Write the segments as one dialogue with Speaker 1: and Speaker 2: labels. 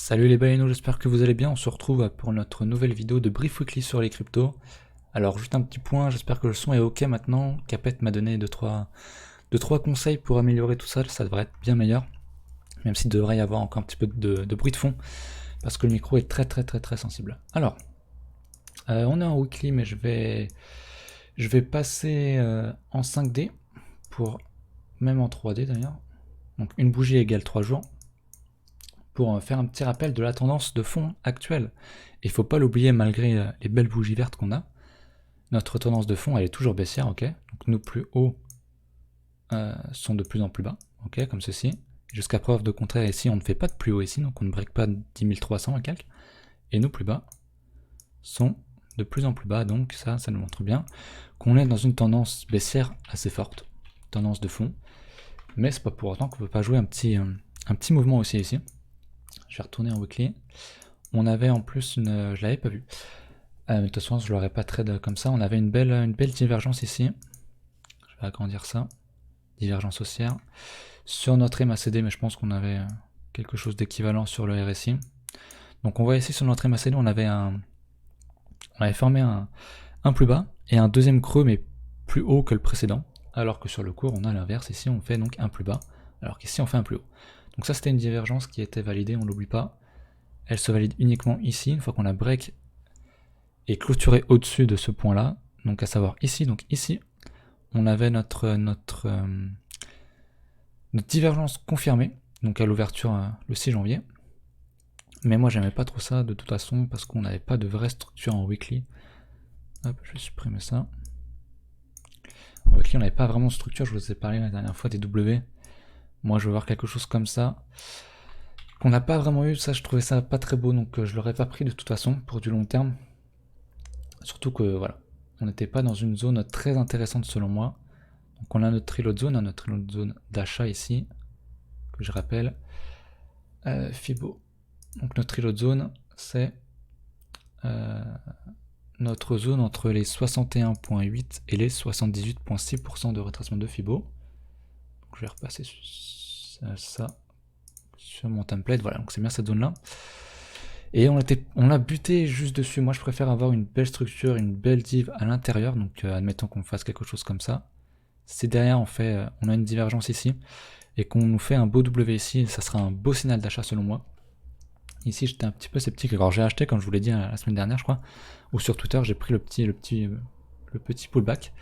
Speaker 1: Salut les baleineaux, j'espère que vous allez bien. On se retrouve pour notre nouvelle vidéo de Brief Weekly sur les cryptos. Alors juste un petit point, j'espère que le son est ok maintenant. Capet m'a donné 2-3 conseils pour améliorer tout ça, ça devrait être bien meilleur. Même s'il devrait y avoir encore un petit peu de bruit de fond, parce que le micro est très sensible. Alors, on est en weekly, mais je vais passer en 5D, pour même en 3D d'ailleurs. Donc une bougie égale 3 jours. Pour faire un petit rappel de la tendance de fond actuelle. Il ne faut pas l'oublier malgré les belles bougies vertes qu'on a. Notre tendance de fond elle est toujours baissière, ok. Donc nos plus hauts sont de plus en plus bas, ok, comme ceci. Jusqu'à preuve de contraire ici, on ne fait pas de plus haut ici, donc on ne break pas 10 300 et quelques. Et nos plus bas sont de plus en plus bas, donc ça nous montre bien qu'on est dans une tendance baissière assez forte, tendance de fond. Mais c'est pas pour autant qu'on ne peut pas jouer un petit mouvement aussi ici. Je vais retourner en weekly. On avait en plus une... je l'avais pas vu. De toute façon, je l'aurais pas trade comme ça. On avait une belle divergence ici. Je vais agrandir ça. Divergence haussière. Sur notre MACD, mais je pense qu'on avait quelque chose d'équivalent sur le RSI. Donc on voit ici sur notre MACD, on avait formé un plus bas et un deuxième creux, mais plus haut que le précédent. Alors que sur le cours, on a l'inverse. Ici, on fait donc un plus bas, alors qu'ici, on fait un plus haut. Donc ça, c'était une divergence qui était validée, on l'oublie pas. Elle se valide uniquement ici, une fois qu'on a break et clôturé au-dessus de ce point-là. Donc à savoir ici, on avait notre divergence confirmée, donc à l'ouverture le 6 janvier. Mais moi, j'aimais pas trop ça de toute façon, parce qu'on n'avait pas de vraie structure en weekly. Hop, je vais supprimer ça. En weekly, on n'avait pas vraiment de structure, je vous ai parlé la dernière fois des W. Moi, je veux voir quelque chose comme ça. Qu'on n'a pas vraiment eu, ça je trouvais ça pas très beau, donc je l'aurais pas pris de toute façon pour du long terme. Surtout que voilà, on n'était pas dans une zone très intéressante selon moi. Donc on a notre reload zone, d'achat ici, que je rappelle. Fibo. Donc notre reload zone, c'est notre zone entre les 61,8 et les 78,6% de retracement de Fibo. Donc je vais repasser ça sur mon template, voilà, donc c'est bien cette zone là. Et on a buté juste dessus. Moi je préfère avoir une belle structure, une belle div à l'intérieur, donc admettons qu'on fasse quelque chose comme ça. Si derrière on a une divergence ici, et qu'on nous fait un beau W ici, ça sera un beau signal d'achat selon moi. Ici j'étais un petit peu sceptique, alors j'ai acheté comme je vous l'ai dit la semaine dernière je crois, ou sur Twitter j'ai pris le petit pullback.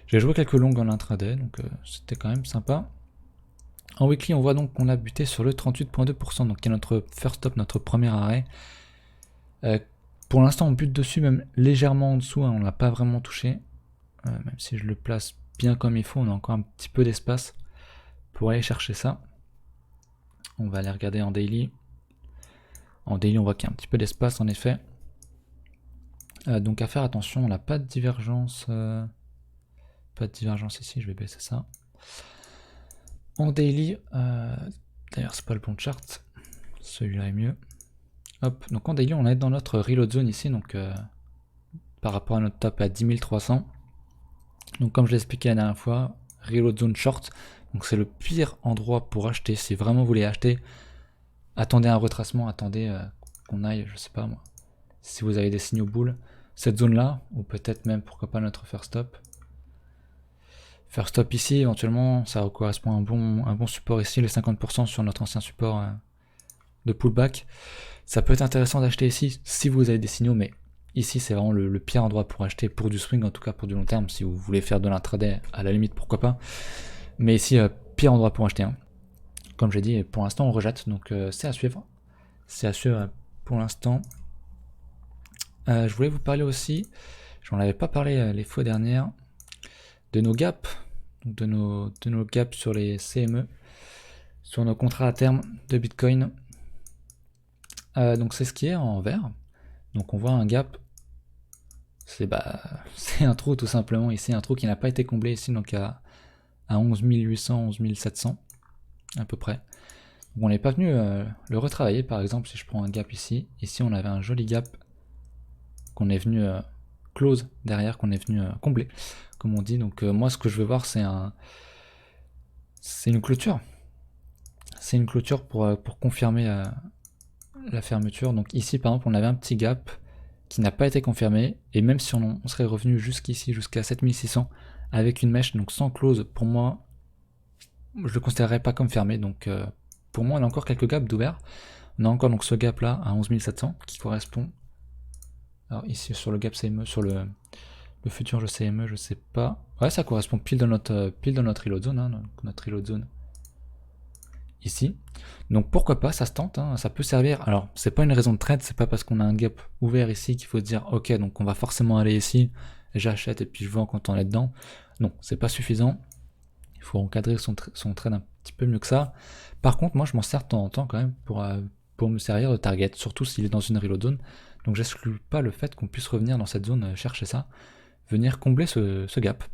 Speaker 1: J'ai joué quelques longues en intraday, donc c'était quand même sympa. En weekly, on voit donc qu'on a buté sur le 38,2%, donc qui est notre first stop, notre premier arrêt. Pour l'instant, on bute dessus, même légèrement en dessous, hein, on ne l'a pas vraiment touché. Même si je le place bien comme il faut, on a encore un petit peu d'espace pour aller chercher ça. On va aller regarder en daily. En daily, on voit qu'il y a un petit peu d'espace, en effet. Donc à faire attention, on n'a pas de divergence. Pas de divergence ici, je vais baisser ça. En daily, d'ailleurs c'est pas le bon chart, celui-là est mieux. Hop, donc en daily on est dans notre reload zone ici, donc par rapport à notre top à 10 300. Donc comme je l'ai expliqué la dernière fois, reload zone short, donc c'est le pire endroit pour acheter. Si vraiment vous voulez acheter, attendez un retracement, attendez qu'on aille, je sais pas moi, si vous avez des signaux boules, cette zone là, ou peut-être même pourquoi pas notre first stop. First stop ici, éventuellement, ça correspond à un bon support ici, les 50% sur notre ancien support de pullback. Ça peut être intéressant d'acheter ici si vous avez des signaux, mais ici c'est vraiment le pire endroit pour acheter pour du swing, en tout cas pour du long terme. Si vous voulez faire de l'intraday, à la limite, pourquoi pas. Mais ici, pire endroit pour acheter. Hein. Comme j'ai dit, pour l'instant on rejette, donc c'est à suivre. C'est à suivre pour l'instant. Je voulais vous parler aussi, j'en avais pas parlé les fois dernières, de nos gaps, de nos gaps sur les CME, sur nos contrats à terme de Bitcoin. Donc c'est ce qui est en vert. Donc on voit un gap, c'est un trou tout simplement ici, un trou qui n'a pas été comblé ici, donc à 11 800, 11 700 à peu près. Donc on n'est pas venu le retravailler. Par exemple, si je prends un gap ici on avait un joli gap qu'on est venu close derrière, qu'on est venu combler, comme on dit. Donc moi ce que je veux voir c'est une clôture. C'est une clôture pour confirmer la fermeture. Donc ici par exemple on avait un petit gap qui n'a pas été confirmé, et même si on serait revenu jusqu'ici, jusqu'à 7600 avec une mèche, donc sans close, pour moi je le considérerais pas comme fermé. Donc pour moi on a encore quelques gaps d'ouvert. On a encore donc ce gap là à 11700 qui correspond, alors ici sur le gap CME, sur le futur CME, je sais pas, ouais ça correspond pile dans notre reload zone, hein, donc notre reload zone ici. Donc pourquoi pas, ça se tente, hein, ça peut servir. Alors c'est pas une raison de trade, c'est pas parce qu'on a un gap ouvert ici qu'il faut se dire ok donc on va forcément aller ici, j'achète et puis je vends quand on est dedans. Non, c'est pas suffisant, il faut encadrer son trade un petit peu mieux que ça. Par contre moi je m'en sers de temps en temps quand même pour me servir de target, surtout s'il est dans une reload zone. Donc j'exclus pas le fait qu'on puisse revenir dans cette zone, chercher ça, venir combler ce gap.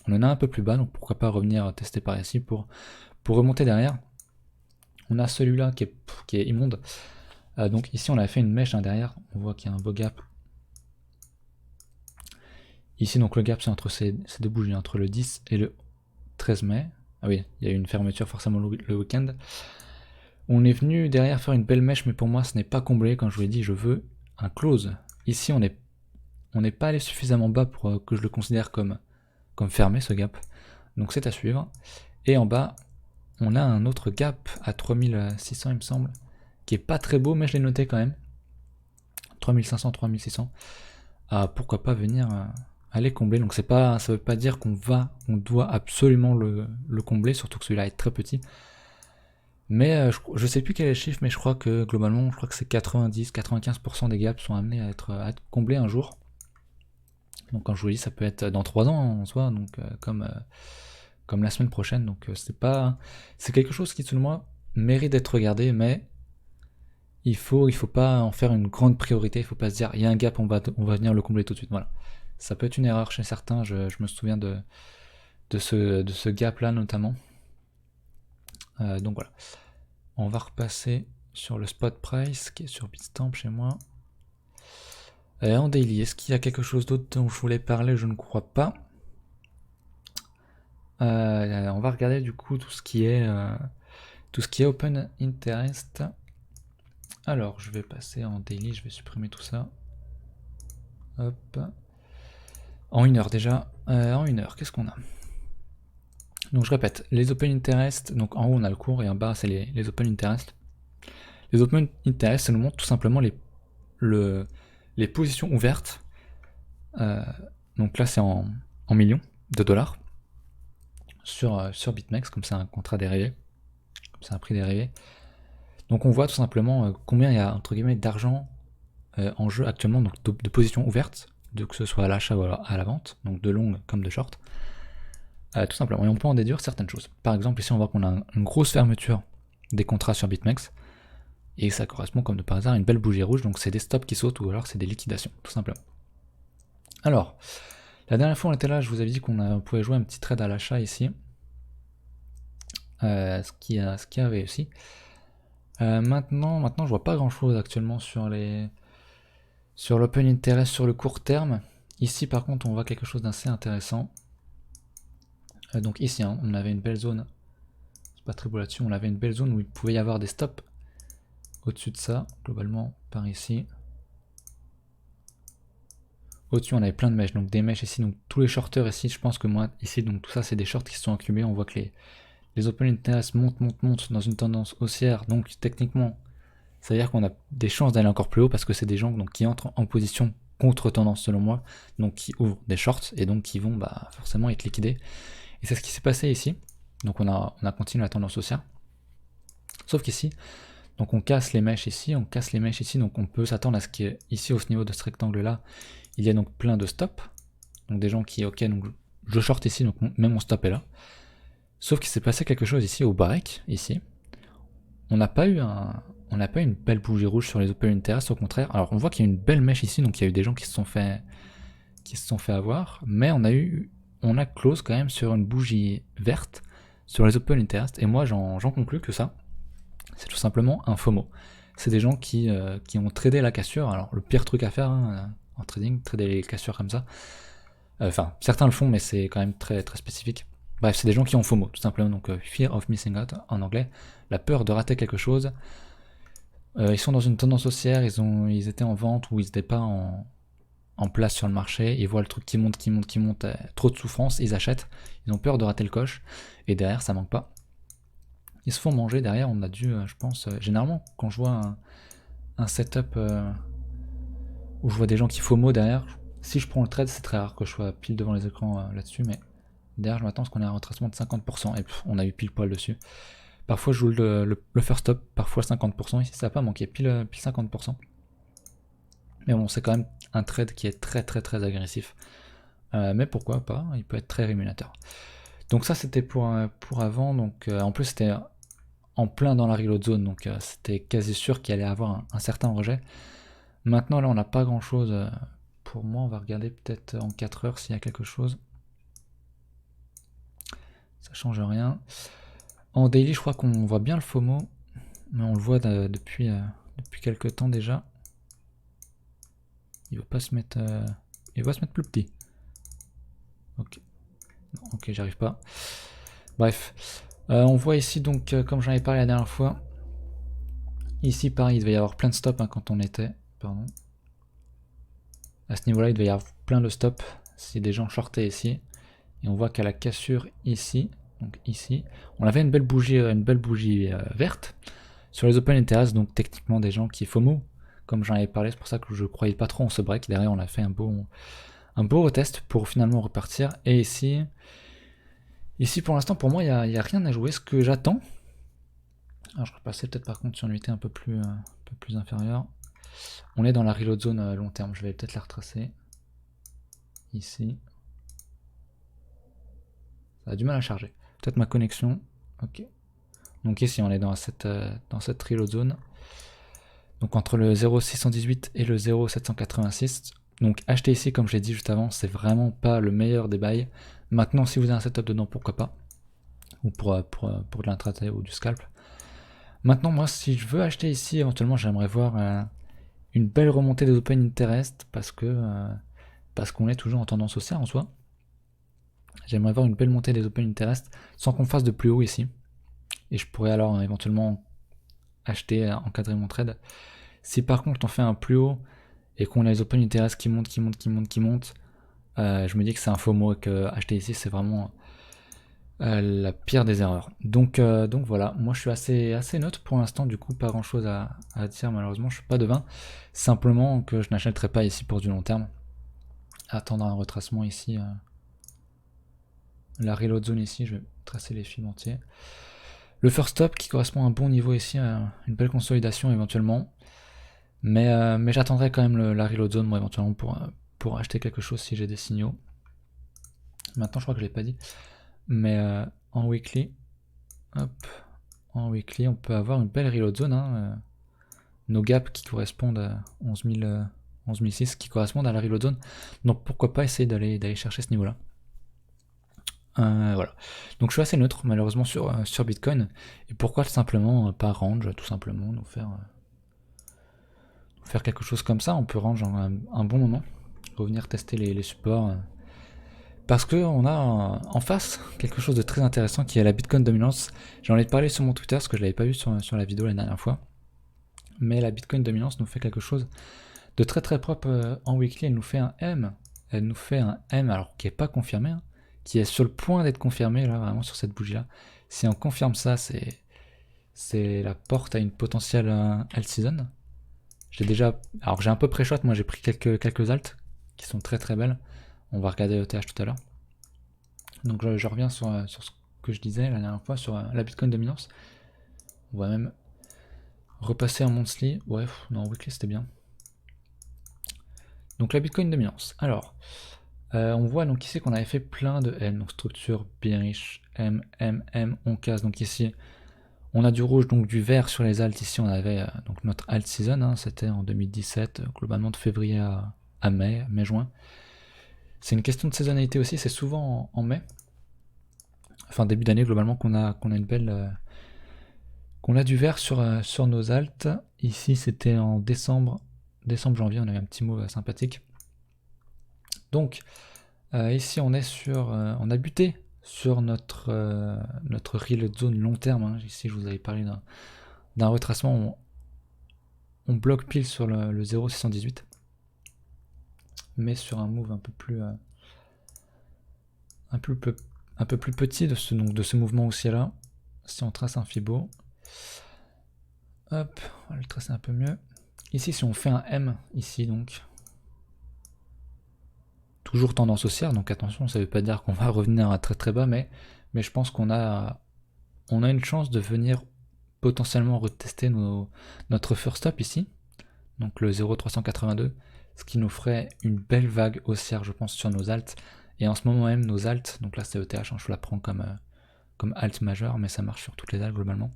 Speaker 1: On en a un peu plus bas, donc pourquoi pas revenir tester par ici pour remonter derrière. On a celui-là qui est immonde. Donc ici on a fait une mèche derrière, on voit qu'il y a un beau gap. Ici donc le gap c'est entre ces deux bougies, entre le 10 et le 13 mai. Ah oui, il y a eu une fermeture forcément le week-end. On est venu derrière faire une belle mèche, mais pour moi ce n'est pas comblé. Quand je vous ai dit je veux un close, ici on n'est pas allé suffisamment bas pour que je le considère comme fermé ce gap. Donc c'est à suivre. Et en bas on a un autre gap à 3600 il me semble, qui est pas très beau mais je l'ai noté quand même. 3500, 3600. Pourquoi pas venir aller combler. Donc c'est pas, ça veut pas dire qu'on doit absolument le combler, surtout que celui-là est très petit. Mais je sais plus quel est le chiffre, mais je crois que globalement, je crois que c'est 90-95% des gaps sont amenés à être comblés un jour. Donc quand je vous dis, ça peut être dans 3 ans en soi, donc comme la semaine prochaine. Donc c'est quelque chose qui, selon moi, mérite d'être regardé, mais il faut pas en faire une grande priorité. Il faut pas se dire, il y a un gap, on va venir le combler tout de suite. Voilà. Ça peut être une erreur chez certains. Je me souviens de ce gap là notamment. Donc voilà. On va repasser sur le spot price qui est sur Bitstamp chez moi. En daily, est-ce qu'il y a quelque chose d'autre dont je voulais parler? Je ne crois pas. On va regarder du coup tout ce qui est open interest. Alors je vais passer en daily, je vais supprimer tout ça. Hop. En 1 heure déjà. En 1 heure, qu'est-ce qu'on a? Donc je répète, les open interest, donc en haut on a le cours et en bas c'est les open interest. Les open interest, ça nous montre tout simplement les positions ouvertes. Donc là c'est en millions de dollars sur BitMEX, comme c'est un contrat dérivé, comme c'est un prix dérivé. Donc on voit tout simplement combien il y a entre guillemets d'argent en jeu actuellement, donc de positions ouvertes, que ce soit à l'achat ou à la vente, donc de long comme de short. Tout simplement, et on peut en déduire certaines choses. Par exemple, ici on voit qu'on a une grosse fermeture des contrats sur BitMEX, et ça correspond comme de par hasard à une belle bougie rouge, donc c'est des stops qui sautent ou alors c'est des liquidations, tout simplement. Alors, la dernière fois on était là, je vous avais dit qu'on pouvait jouer un petit trade à l'achat ici, ce qui a réussi. Maintenant je vois pas grand chose actuellement sur l'open interest sur le court terme. Ici par contre on voit quelque chose d'assez intéressant. Donc ici on avait une belle zone, c'est pas très beau là-dessus, on avait une belle zone où il pouvait y avoir des stops au-dessus de ça, globalement par ici. Au-dessus on avait plein de mèches, donc des mèches ici, donc tous les shorters ici, je pense que moi ici, donc tout ça c'est des shorts qui se sont accumulés, on voit que les open interest montent dans une tendance haussière, donc techniquement ça veut dire qu'on a des chances d'aller encore plus haut parce que c'est des gens donc, qui entrent en position contre tendance selon moi, donc qui ouvrent des shorts et donc qui vont forcément être liquidés. Et c'est ce qui s'est passé ici. Donc on a continué la tendance haussière. Sauf qu'ici, donc on casse les mèches ici, donc on peut s'attendre à ce qu'ici au niveau de ce rectangle là, il y a donc plein de stops. Donc des gens qui, ok, donc je short ici, donc même mon stop est là. Sauf qu'il s'est passé quelque chose ici au break, ici. On n'a pas eu une belle bougie rouge sur les open interest, au contraire. Alors on voit qu'il y a une belle mèche ici, donc il y a eu des gens qui se sont fait avoir, mais on a close quand même sur une bougie verte sur les open interest, et moi j'en conclus que ça, c'est tout simplement un FOMO. C'est des gens qui ont tradé la cassure. Alors le pire truc à faire en trading, trader les cassures comme ça. Enfin, certains le font, mais c'est quand même très, très spécifique. Bref, c'est des gens qui ont FOMO, tout simplement, donc Fear of Missing Out en anglais, la peur de rater quelque chose. Ils sont dans une tendance haussière, ils étaient en vente ou ils n'étaient pas en place sur le marché, ils voient le truc qui monte, trop de souffrance, ils achètent, ils ont peur de rater le coche, et derrière ça manque pas. Ils se font manger, derrière on a dû, je pense, généralement quand je vois un setup où je vois des gens qui FOMO derrière, si je prends le trade, c'est très rare que je sois pile devant les écrans là-dessus, mais derrière je m'attends à ce qu'on ait un retracement de 50%, et on a eu pile poil dessus. Parfois je joue le first stop, parfois 50%, ici ça n'a pas manqué, pile 50%. Mais bon, c'est quand même un trade qui est très agressif. Mais pourquoi pas, il peut être très rémunérateur. Donc ça c'était pour avant, donc en plus c'était en plein dans la reload zone, donc c'était quasi sûr qu'il allait avoir un certain rejet. Maintenant là on n'a pas grand chose, pour moi on va regarder peut-être en 4 heures s'il y a quelque chose. Ça change rien. En daily je crois qu'on voit bien le FOMO, mais on le voit depuis quelques temps déjà. Il va pas se mettre, il va se mettre plus petit. Ok, non, ok j'arrive pas. Bref, on voit ici donc comme j'en avais parlé la dernière fois, ici pareil il devait y avoir plein de stops quand on était, pardon. À ce niveau là il devait y avoir plein de stops si des gens shortaient ici, et on voit qu'à la cassure ici, donc ici, on avait une belle bougie verte sur les open interest, donc techniquement des gens qui FOMO, comme j'en avais parlé, c'est pour ça que je croyais pas trop en ce break. Derrière on a fait un beau retest pour finalement repartir, et ici pour l'instant pour moi il n'y a rien à jouer. Ce que j'attends, alors je vais passer peut-être par contre sur une unité un peu plus inférieure. On est dans la reload zone long terme, je vais peut-être la retracer. Ici. Ça a du mal à charger. Peut-être ma connexion. Ok. Donc ici on est dans cette reload zone. Donc entre le 0,618 et le 0,786. Donc acheter ici, comme je l'ai dit juste avant, c'est vraiment pas le meilleur des bails. Maintenant si vous avez un setup dedans, pourquoi pas. Ou pour de l'intraday ou du scalp. Maintenant moi si je veux acheter ici, éventuellement j'aimerais voir une belle remontée des open interest parce qu'on est toujours en tendance haussière en soi. J'aimerais voir une belle montée des open interest sans qu'on fasse de plus haut ici. Et je pourrais alors éventuellement acheter, encadrer mon trade. Si par contre on fait un plus haut et qu'on a les open interest qui montent, je me dis que c'est un FOMO et que acheter ici c'est vraiment la pire des erreurs. Donc voilà, moi je suis assez neutre pour l'instant, du coup pas grand chose à dire malheureusement, je suis pas devin. Simplement que je n'achèterai pas ici pour du long terme. Attendre un retracement ici. La reload zone ici, je vais tracer les fils entiers. Le first stop qui correspond à un bon niveau ici, une belle consolidation éventuellement. Mais j'attendrai quand même la reload zone moi éventuellement pour acheter quelque chose si j'ai des signaux. Maintenant je crois que je l'ai pas dit. Mais en weekly, hop, en weekly on peut avoir une belle reload zone. Nos gaps qui correspondent à 11.006 qui correspondent à la reload zone. Donc pourquoi pas essayer d'aller chercher ce niveau là. Voilà. Donc je suis assez neutre malheureusement sur Bitcoin. Et pourquoi simplement pas range, tout simplement, nous faire quelque chose comme ça. On peut range un bon moment, revenir tester les supports. Parce qu'on a en face quelque chose de très intéressant qui est la Bitcoin Dominance. J'en ai parlé sur mon Twitter parce que je l'avais pas vu sur la vidéo la dernière fois. Mais la Bitcoin Dominance nous fait quelque chose de très propre en weekly. Elle nous fait un M. Elle nous fait un M alors qui n'est pas confirmé. Qui est sur le point d'être confirmé là, vraiment sur cette bougie là. Si on confirme ça, c'est la porte à une potentielle alt season. Alors j'ai un peu pré-shot, moi j'ai pris quelques alts qui sont très belles. On va regarder ETH tout à l'heure. Donc je reviens sur ce que je disais la dernière fois sur la Bitcoin Dominance. On va même repasser en monthly. Ouais, non, weekly c'était bien. Donc la Bitcoin Dominance. Alors, on voit donc ici qu'on avait fait plein de M, donc structure bearish, M, on casse. Donc ici, on a du rouge, donc du vert sur les alts. Ici, on avait donc notre alt season, c'était en 2017, globalement de février à mai, juin. C'est une question de saisonnalité aussi, c'est souvent en mai, enfin début d'année globalement qu'on a une belle, qu'on a du vert sur nos alts. Ici, c'était en décembre, janvier, on avait un petit mot sympathique. Donc ici on est on a buté sur notre reload zone long terme. Ici je vous avais parlé d'un retracement. on bloque pile sur le 0,618, mais sur un move un peu plus petit de ce mouvement haussier-là. Si on trace un Fibo, hop, on va le tracer un peu mieux. Ici, si on fait un M, ici donc, toujours tendance haussière, donc attention, ça ne veut pas dire qu'on va revenir à très très bas, mais je pense qu'on a une chance de venir potentiellement retester notre first stop ici, donc le 0,382, ce qui nous ferait une belle vague haussière, je pense, sur nos alts. Et en ce moment même, nos alts, donc là c'est ETH, hein, je la prends comme alt majeur, mais ça marche sur toutes les alts globalement.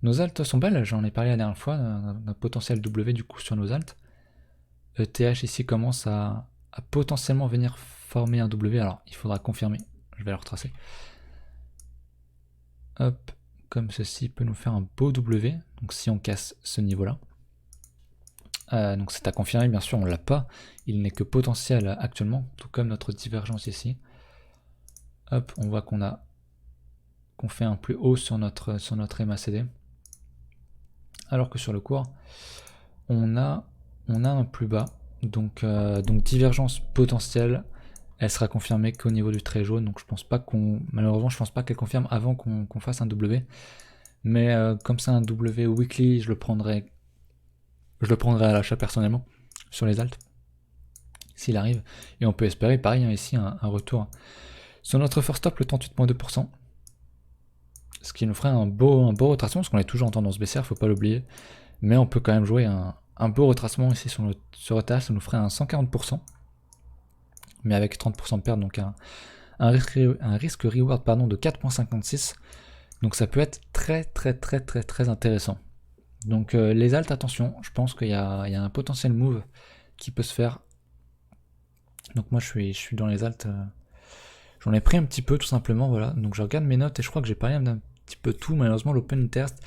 Speaker 1: Nos alts sont belles, j'en ai parlé la dernière fois, d'un potentiel W du coup sur nos alts. ETH ici commence à potentiellement venir former un W, alors il faudra confirmer, je vais le retracer. Hop, comme ceci peut nous faire un beau W, donc si on casse ce niveau-là. Donc c'est à confirmer, bien sûr on l'a pas, il n'est que potentiel actuellement, tout comme notre divergence ici. Hop, on voit qu'on fait un plus haut sur notre MACD, alors que sur le cours, on a un plus bas, donc divergence potentielle, elle sera confirmée qu'au niveau du trait jaune, donc je pense pas malheureusement je pense pas qu'elle confirme avant qu'on fasse un W, mais comme c'est un W weekly, je le prendrai à l'achat personnellement sur les alts s'il arrive, et on peut espérer pareil hein, ici un retour sur notre first stop, le 38,2%, ce qui nous ferait un beau retracement, parce qu'on est toujours en tendance baissière, faut pas l'oublier, mais on peut quand même jouer un beau retracement ici sur ETH, ça nous ferait un 140%, mais avec 30% de perte, donc un risque reward pardon, de 4,56, donc ça peut être très intéressant. Donc les alts, attention, je pense qu'il y a un potentiel move qui peut se faire. Donc moi je suis dans les alts, j'en ai pris un petit peu tout simplement, voilà. Donc je regarde mes notes et je crois que j'ai parlé d'un petit peu tout, malheureusement l'open interest,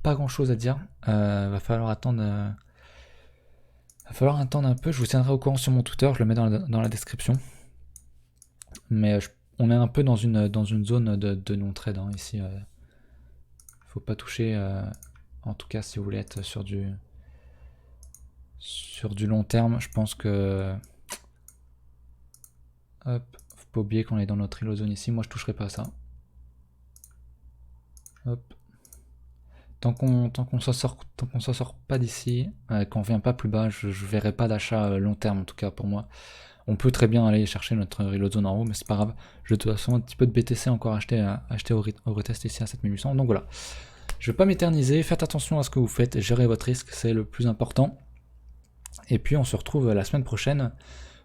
Speaker 1: pas grand chose à dire, va falloir attendre un peu, je vous tiendrai au courant sur mon Twitter, je le mets dans la description. Mais on est un peu dans une zone de non-trade hein, ici, faut pas toucher, en tout cas si vous voulez être sur du long terme, je pense que hop, faut pas oublier qu'on est dans notre îlot zone ici, moi je toucherai pas à ça. Hop. Tant qu'on s'en sort pas d'ici, qu'on vient pas plus bas, je verrai pas d'achat long terme en tout cas pour moi. On peut très bien aller chercher notre reload zone en haut, mais c'est pas grave. Je dois façon un petit peu de BTC encore acheter au retest ici à 7800. Donc voilà. Je vais pas m'éterniser, faites attention à ce que vous faites, gérez votre risque, c'est le plus important. Et puis on se retrouve la semaine prochaine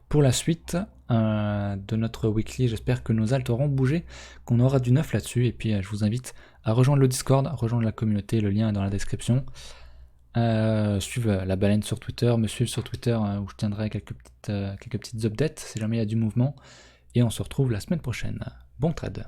Speaker 1: pour la suite de notre weekly. J'espère que nos alts auront bougé, qu'on aura du neuf là-dessus. Et puis je vous invite à rejoindre le Discord, à rejoindre la communauté, le lien est dans la description. Suivre la baleine sur Twitter, me suivre sur Twitter où je tiendrai quelques petites updates si jamais il y a du mouvement. Et on se retrouve la semaine prochaine. Bon trade.